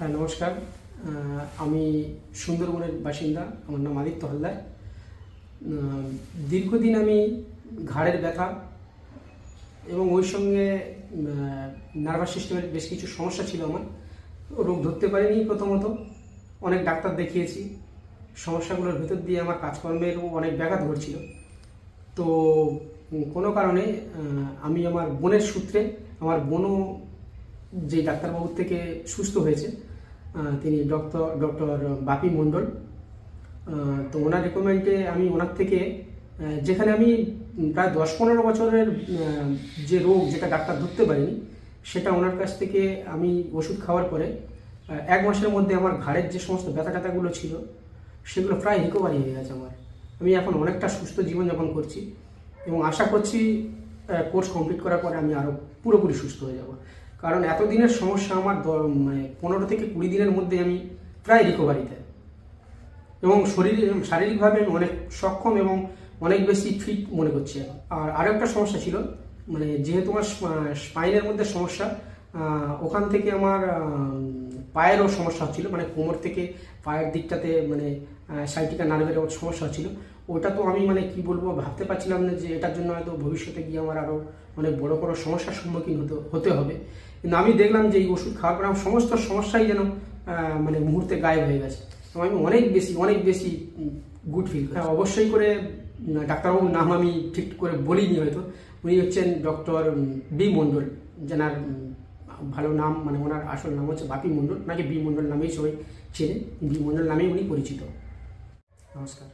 হ্যাঁ, নমস্কার। আমি সুন্দরবনের বাসিন্দা। আমার নাম আদিত্য হালদার। দীর্ঘদিন আমি ঘাড়ের ব্যথা এবং ওই সঙ্গে নার্ভাস সিস্টেমের বেশ কিছু সমস্যা ছিল আমার। রোগ ধরতে পারিনি প্রথমত। অনেক ডাক্তার দেখিয়েছি। সমস্যাগুলোর ভিতর দিয়ে আমার কাজকর্মেরও অনেক ব্যাঘাত ঘটছিল। তো কোনো কারণে আমি আমার বোনের সূত্রে, আমার বোনও যে ডাক্তারবাবুর থেকে সুস্থ হয়েছে, তিনি ডক্টর বাপি মণ্ডল। তো ওনার রেকমেন্ডে আমি ওনার থেকে, যেখানে আমি প্রায় 10-15 বছরের যে রোগ যেটা ডাক্তার ধরতে পারিনি, সেটা ওনার কাছ থেকে আমি ওষুধ খাওয়ার পরে 1 মাসের মধ্যে আমার ঘাড়ের যে সমস্ত ব্যথা ট্যাথাগুলো ছিল সেগুলো প্রায় রিকভারি হয়ে গেছে আমার। আমি এখন অনেকটা সুস্থ জীবনযাপন করছি এবং আশা করছি কোর্স কমপ্লিট করার পরে আমি আরও পুরোপুরি সুস্থ হয়ে যাব। কারণ এতদিনের সমস্যা আমার 15 থেকে 20 দিনের মধ্যে আমি প্রায় রিকভারিতে, এবং শারীরিকভাবে আমি অনেক সক্ষম এবং অনেক বেশি ফিট মনে করছি এখন। আর আরও একটা সমস্যা ছিল, যেহেতু আমার স্পাইনের মধ্যে সমস্যা, ওখান থেকে আমার পায়েরও সমস্যা হচ্ছিল, কোমর থেকে পায়ের দিকটাতে সাইটিকা নার্ভের সমস্যা হচ্ছিল। ওটা তো আমি কি বলবো, ভাবতে পারছিলাম না যে এটার জন্য হয়তো ভবিষ্যতে গিয়ে আমার আরও অনেক বড় বড় সমস্যার সম্মুখীন হতে হবে। কিন্তু আমি দেখলাম যে এই ওষুধ খাওয়ার পর আমার সমস্ত সমস্যাই যেন মুহূর্তে গায়েব হয়ে গেছে। তো আমি অনেক বেশি গুড ফিল করি। অবশ্যই করে ডাক্তারবাবুর নাম আমি ঠিক করে বলিনি হয়তো। উনি হচ্ছেন ডক্টর বি মণ্ডল, যেনার ভালো নাম, ওনার আসল নাম হচ্ছে বাপি মণ্ডল। ওনাকে বি মণ্ডল নামেই সবাই চেনে। বি মণ্ডল নামেই উনি পরিচিত। নমস্কার।